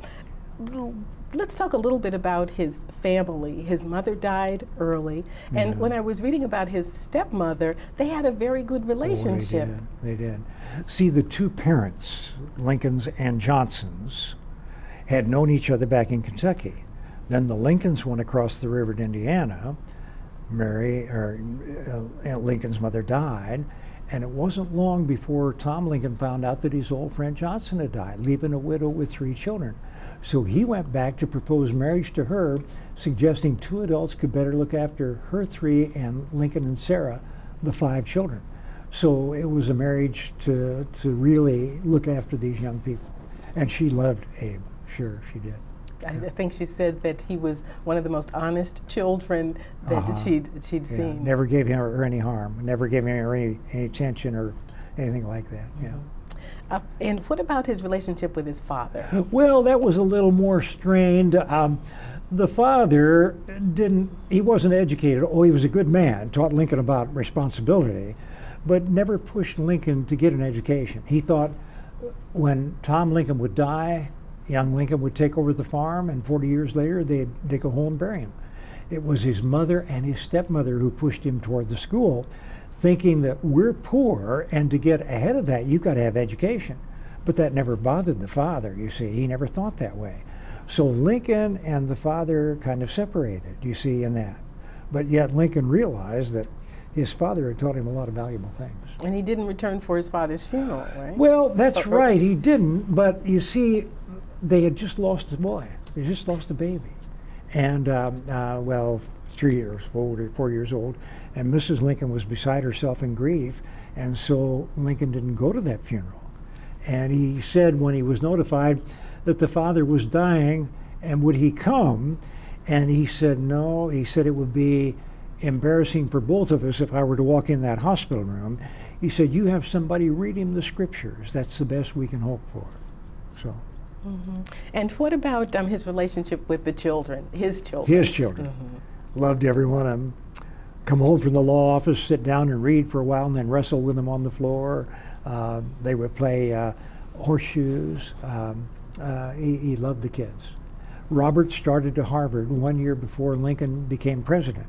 Let's talk a little bit about his family. His mother died early, and when I was reading about his stepmother, they had a very good relationship. Oh, they did. See, the two parents, Lincoln's and Johnson's, had known each other back in Kentucky. Then the Lincolns went across the river to Indiana. Lincoln's mother died, and it wasn't long before Tom Lincoln found out that his old friend Johnson had died, leaving a widow with 3 children. So he went back to propose marriage to her, suggesting 2 adults could better look after her 3 and Lincoln and Sarah, the 5 children. So it was a marriage to really look after these young people. And she loved Abe, sure she did. I think she said that he was one of the most honest children that she'd seen. Never gave her any harm, never gave her any attention or anything like that. Yeah. And what about his relationship with his father? Well, that was a little more strained. The father he wasn't educated. Oh, he was a good man, taught Lincoln about responsibility, but never pushed Lincoln to get an education. He thought when Tom Lincoln would die, young Lincoln would take over the farm, and 40 years later, they'd go home and bury him. It was his mother and his stepmother who pushed him toward the school, thinking that we're poor, and to get ahead of that, you've got to have education. But that never bothered the father, you see. He never thought that way. So Lincoln and the father kind of separated, you see, in that. But yet Lincoln realized that his father had taught him a lot of valuable things. And he didn't return for his father's funeral, right? Well, that's right, he didn't. But you see, they had just lost a boy. They just lost a baby. And, well, 3 years, 4 years old. And Mrs. Lincoln was beside herself in grief. And so Lincoln didn't go to that funeral. And he said when he was notified that the father was dying, and would he come? And he said no. He said it would be embarrassing for both of us if I were to walk in that hospital room. He said, you have somebody read him the scriptures. That's the best we can hope for. So. Mm-hmm. And what about his relationship with the children, his children? His children. Mm-hmm. Loved every one of them. Come home from the law office, sit down and read for a while, and then wrestle with them on the floor. They would play horseshoes. He loved the kids. Robert started to Harvard 1 year before Lincoln became president.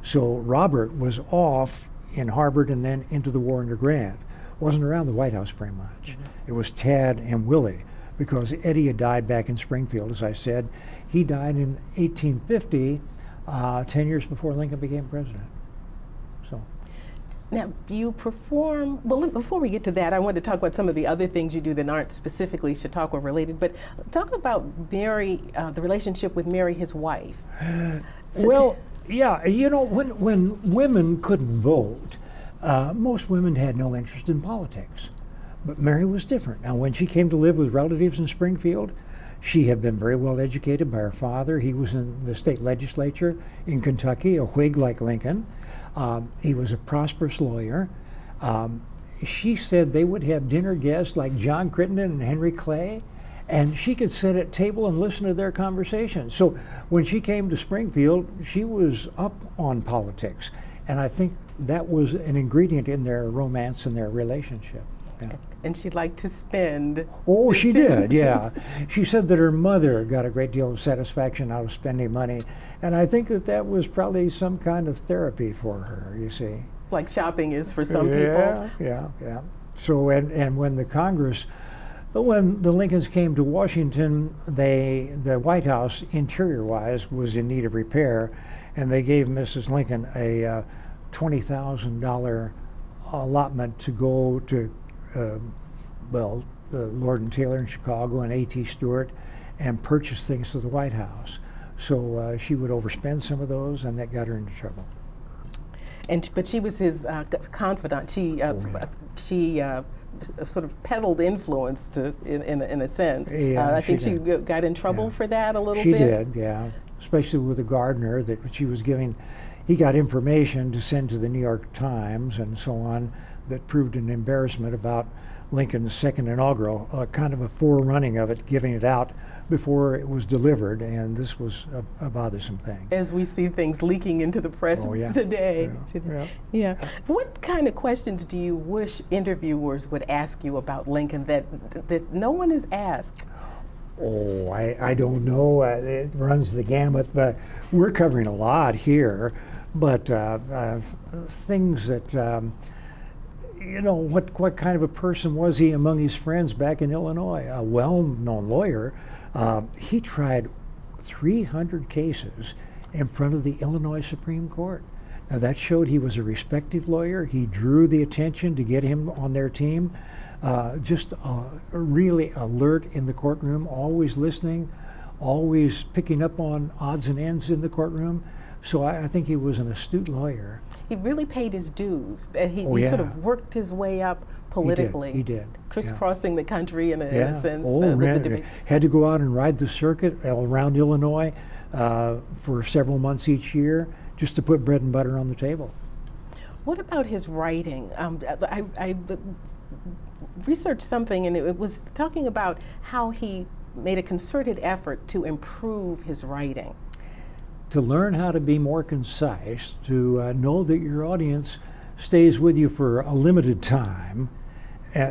So Robert was off in Harvard and then into the war under Grant. Wasn't around the White House very much. Mm-hmm. It was Tad and Willie, because Eddie had died back in Springfield, as I said. He died in 1850, 10 years before Lincoln became president. So. Now, you perform, well, before we get to that, I wanted to talk about some of the other things you do that aren't specifically Chautauqua related, but talk about Mary, the relationship with Mary, his wife. Well, yeah, you know, when women couldn't vote, most women had no interest in politics. But Mary was different. Now, when she came to live with relatives in Springfield, she had been very well educated by her father. He was in the state legislature in Kentucky, a Whig like Lincoln. He was a prosperous lawyer. She said they would have dinner guests like John Crittenden and Henry Clay, and she could sit at table and listen to their conversations. So when she came to Springfield, she was up on politics. And I think that was an ingredient in their romance and their relationship. Yeah. And she liked to spend. Oh, she did, yeah. She said that her mother got a great deal of satisfaction out of spending money. And I think that that was probably some kind of therapy for her, you see. Like shopping is for some people. Yeah. So, and when the Congress, when the Lincolns came to Washington, the White House, interior-wise, was in need of repair. And they gave Mrs. Lincoln a $20,000 allotment to go to Lord and Taylor in Chicago and A.T. Stewart and purchase things for the White House. So she would overspend some of those, and that got her into trouble. But she was his confidant. She sort of peddled influence in a sense. Yeah, I think she got in trouble for that a little bit. She did, yeah. Especially with the gardener that she was giving. He got information to send to the New York Times and so on that proved an embarrassment about Lincoln's second inaugural, kind of a forerunning of it, giving it out before it was delivered, and this was a bothersome thing. As we see things leaking into the press today. Yeah. What kind of questions do you wish interviewers would ask you about Lincoln that no one has asked? Oh, I don't know. It runs the gamut, but we're covering a lot here. But things that, you know, what kind of a person was he among his friends back in Illinois? A well-known lawyer. He tried 300 cases in front of the Illinois Supreme Court. Now that showed he was a respected lawyer. He drew the attention to get him on their team. Just really alert in the courtroom, always listening, always picking up on odds and ends in the courtroom. So I think he was an astute lawyer. He really paid his dues. He sort of worked his way up politically. He did. Crisscrossing the country in a sense. Had to go out and ride the circuit around Illinois for several months each year just to put bread and butter on the table. What about his writing? I researched something, and it was talking about how he made a concerted effort to improve his writing. To learn how to be more concise, to know that your audience stays with you for a limited time.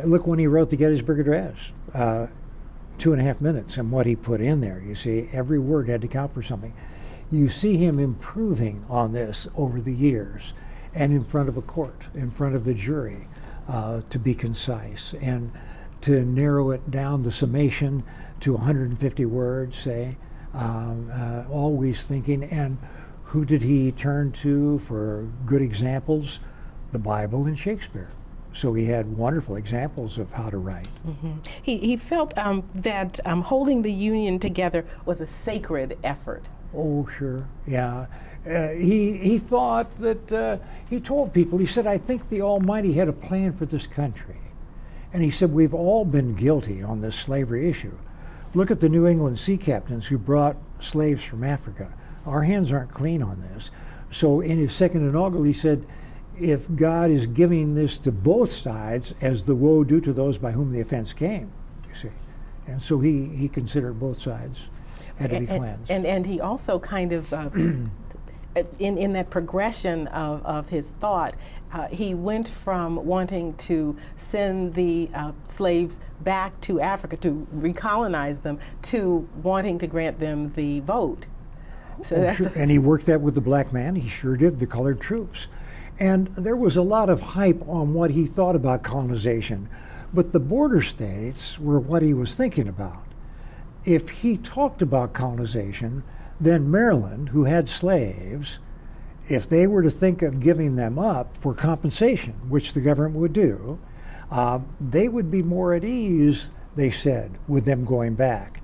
Look when he wrote the Gettysburg Address, 2.5 minutes, and what he put in there. You see, every word had to count for something. You see him improving on this over the years, and in front of a court, in front of the jury, to be concise and to narrow it down, the summation, to 150 words, say, always thinking. And who did he turn to for good examples? The Bible and Shakespeare. So he had wonderful examples of how to write. Mm-hmm. He felt that holding the Union together was a sacred effort. Oh, sure, yeah. He thought that, he told people, he said, I think the Almighty had a plan for this country. And he said, we've all been guilty on this slavery issue. Look at the New England sea captains who brought slaves from Africa. Our hands aren't clean on this. So in his second inaugural, he said, if God is giving this to both sides as the woe due to those by whom the offense came, you see. And so he considered both sides had to be cleansed. And he also kind of, in that progression of his thought, he went from wanting to send the slaves back to Africa to recolonize them to wanting to grant them the vote. So sure. And he worked that with the black man. He sure did, the colored troops. And there was a lot of hype on what he thought about colonization, but the border states were what he was thinking about. If he talked about colonization, then Maryland, who had slaves, if they were to think of giving them up for compensation, which the government would do, they would be more at ease, they said, with them going back.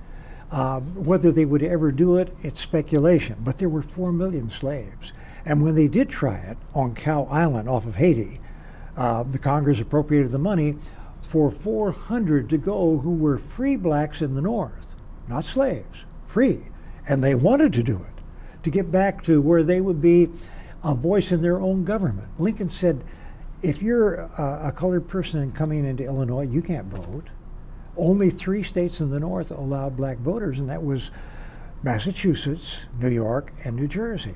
Whether they would ever do it, it's speculation, but there were 4 million slaves. And when they did try it on Cow Island off of Haiti, the Congress appropriated the money for 400 to go who were free blacks in the North, not slaves, free. And they wanted to do it, to get back to where they would be a voice in their own government. Lincoln said, if you're a colored person coming into Illinois, you can't vote. Only 3 states in the North allowed black voters, and that was Massachusetts, New York, and New Jersey.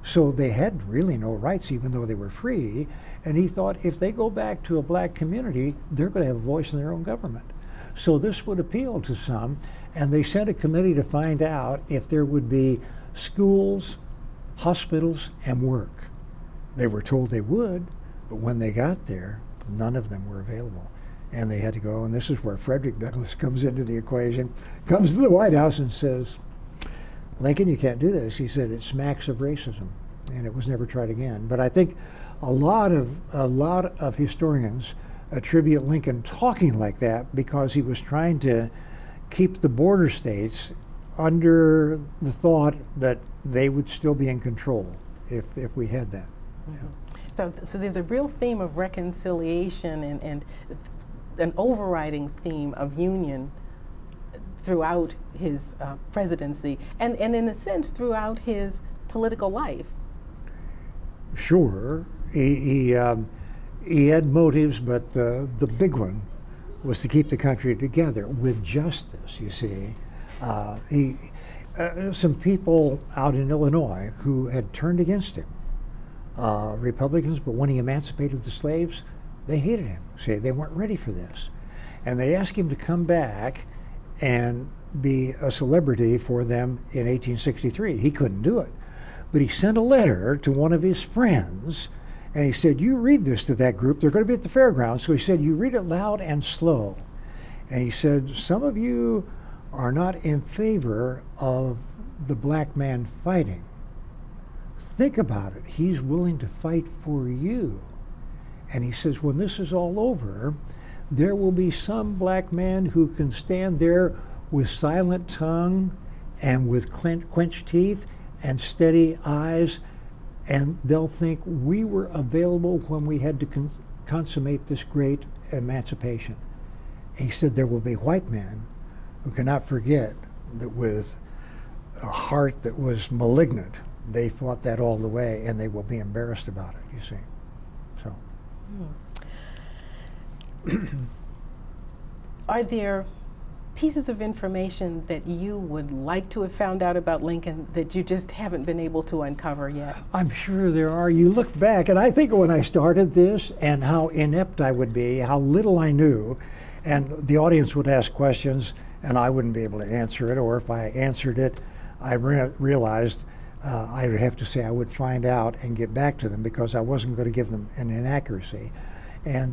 So they had really no rights, even though they were free. And he thought if they go back to a black community, they're going to have a voice in their own government. So this would appeal to some. And they sent a committee to find out if there would be schools, hospitals, and work. They were told they would, but when they got there, none of them were available. And they had to go, and this is where Frederick Douglass comes into the equation, comes to the White House and says, Lincoln, you can't do this. He said, it smacks of racism, and it was never tried again. But I think a lot of historians attribute Lincoln talking like that because he was trying to keep the border states under the thought that they would still be in control if we had that. Mm-hmm. So there's a real theme of reconciliation and an overriding theme of union throughout his presidency and in a sense throughout his political life. Sure, he had motives, but the big one was to keep the country together with justice, you see. Some people out in Illinois who had turned against him, Republicans, but when he emancipated the slaves, they hated him. See, they weren't ready for this. And they asked him to come back and be a celebrity for them in 1863. He couldn't do it. But he sent a letter to one of his friends, and he said, you read this to that group. They're going to be at the fairgrounds. So he said, you read it loud and slow. And he said, some of you are not in favor of the black man fighting. Think about it. He's willing to fight for you. And he says, when this is all over, there will be some black man who can stand there with silent tongue and with clenched teeth and steady eyes, and they'll think we were available when we had to consummate this great emancipation. And he said there will be white men who cannot forget that with a heart that was malignant, they fought that all the way, and they will be embarrassed about it, you see. So. Are there pieces of information that you would like to have found out about Lincoln that you just haven't been able to uncover yet? I'm sure there are. You look back, and I think when I started this and how inept I would be, how little I knew, and the audience would ask questions and I wouldn't be able to answer it, or if I answered it, I realized I would have to say I would find out and get back to them because I wasn't going to give them an inaccuracy. And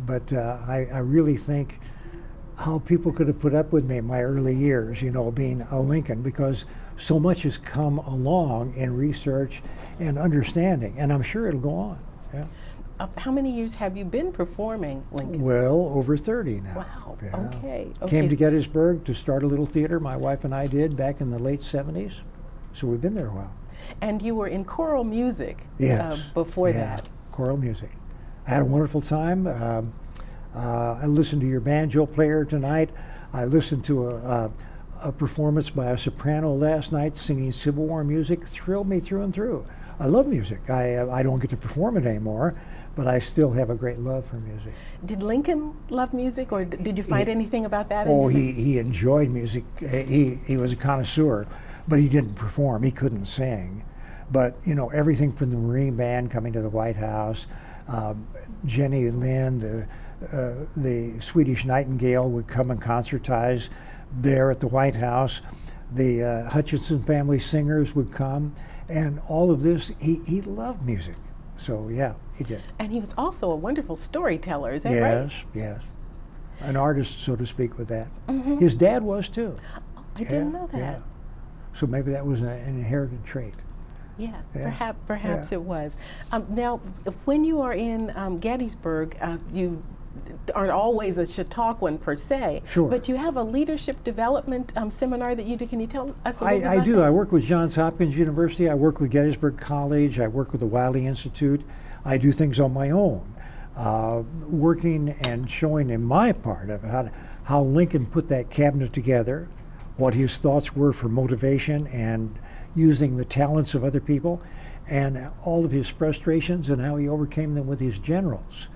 but I really think how people could have put up with me in my early years, you know, being a Lincoln, because so much has come along in research and understanding, and I'm sure it'll go on. Yeah. How many years have you been performing Lincoln? Well, over 30 now. Wow, Yeah. okay. Came to Gettysburg to start a little theater, my wife and I did, back in the late 70s. So we've been there a while. And you were in choral music before that. Choral music. I had a wonderful time. I listened to your banjo player tonight. I listened to a performance by a soprano last night singing Civil War music. Thrilled me through and through. I love music. I don't get to perform it anymore, but I still have a great love for music. Did Lincoln love music, or did you find anything about that? Oh, he enjoyed music. He was a connoisseur, but he didn't perform. He couldn't sing. But, you know, everything from the Marine Band coming to the White House, Jenny Lind, the Swedish Nightingale would come and concertize there at the White House. The Hutchinson family singers would come, and all of this, he loved music. So yeah, he did. And he was also a wonderful storyteller, is that right? Yes, yes. An artist, so to speak, with that. Mm-hmm. His dad was too. Oh, I didn't know that. Yeah. So maybe that was an inherited trait. Yeah, perhaps it was. Now, when you are in Gettysburg, you aren't always a Chautauquan per se, sure, but you have a leadership development seminar that you do. Can you tell us a little bit about I do. that? I work with Johns Hopkins University. I work with Gettysburg College. I work with the Wiley Institute. I do things on my own, working and showing in my part of how Lincoln put that cabinet together, what his thoughts were for motivation and using the talents of other people, and all of his frustrations and how he overcame them with his generals.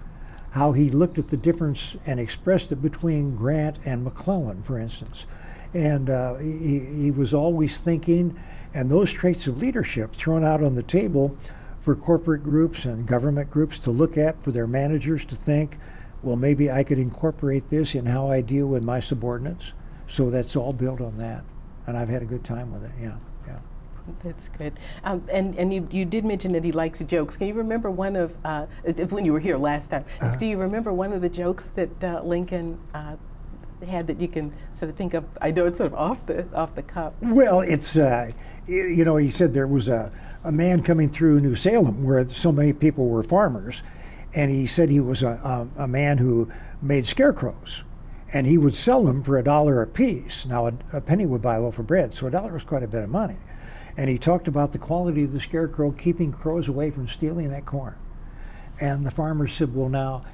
How he looked at the difference and expressed it between Grant and McClellan, for instance. And he was always thinking, and those traits of leadership thrown out on the table for corporate groups and government groups to look at, for their managers to think, well, maybe I could incorporate this in how I deal with my subordinates. So that's all built on that. And I've had a good time with it, yeah. That's good. And you did mention that he likes jokes. Can you remember one of, when you were here last time, do you remember one of the jokes that Lincoln had that you can sort of think of? I know it's sort of off the cuff. Well, it's, you know, he said there was a man coming through New Salem where so many people were farmers, and he said he was a man who made scarecrows, and he would sell them for $1 a piece. Now, a penny would buy a loaf of bread, so $1 was quite a bit of money. And he talked about the quality of the scarecrow keeping crows away from stealing that corn. And the farmer said, well, now,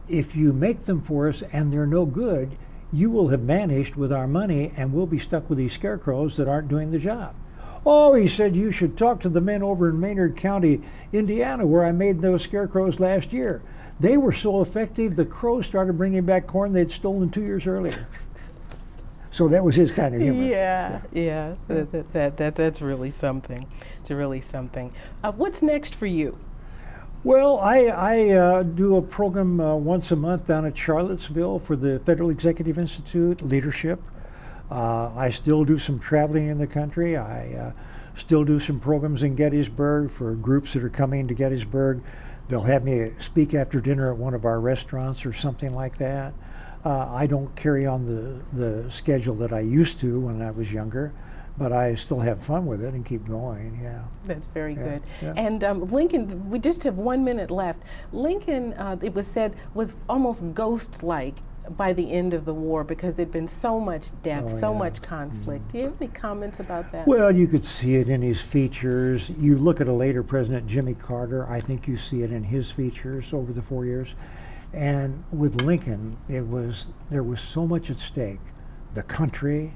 if you make them for us and they're no good, you will have vanished with our money and we'll be stuck with these scarecrows that aren't doing the job. Oh, he said, you should talk to the men over in Maynard County, Indiana, where I made those scarecrows last year. They were so effective, the crows started bringing back corn they'd stolen 2 years earlier. So that was his kind of humor. Yeah. That's really something. It's really something. What's next for you? Well, I do a program once a month down at Charlottesville for the Federal Executive Institute, Leadership. I still do some traveling in the country. I still do some programs in Gettysburg for groups that are coming to Gettysburg. They'll have me speak after dinner at one of our restaurants or something like that. I don't carry on the schedule that I used to when I was younger, but I still have fun with it and keep going, yeah. That's very good. Yeah. And Lincoln, we just have 1 minute left. Lincoln, it was said, was almost ghost-like by the end of the war because there'd been so much death, so much conflict. Do you have any comments about that? Well, you could see it in his features. You look at a later president, Jimmy Carter, I think you see it in his features over the 4 years. And with Lincoln, there was so much at stake. The country,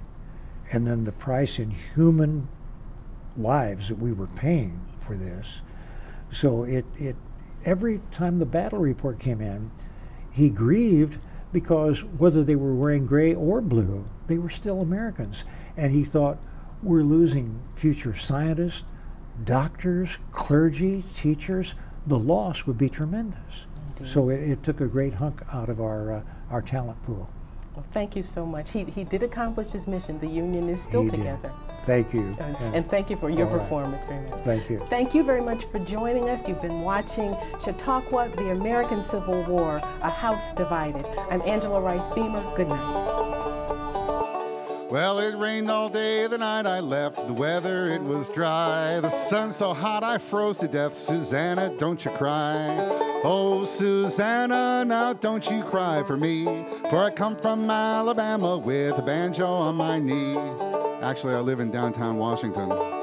and then the price in human lives that we were paying for this. So every time the battle report came in, he grieved because whether they were wearing gray or blue, they were still Americans. And he thought, we're losing future scientists, doctors, clergy, teachers. The loss would be tremendous. So it took a great hunk out of our talent pool. Well, thank you so much. He did accomplish his mission. The Union is still together. Thank you. And thank you for your performance very much. Thank you. Thank you very much for joining us. You've been watching Chautauqua, the American Civil War, A House Divided. I'm Angela Rice Beamer. Good night. Well, it rained all day the night I left. The weather, it was dry. The sun so hot I froze to death. Susanna, don't you cry. Oh, Susanna, now don't you cry for me. For I come from Alabama with a banjo on my knee. Actually, I live in downtown Washington.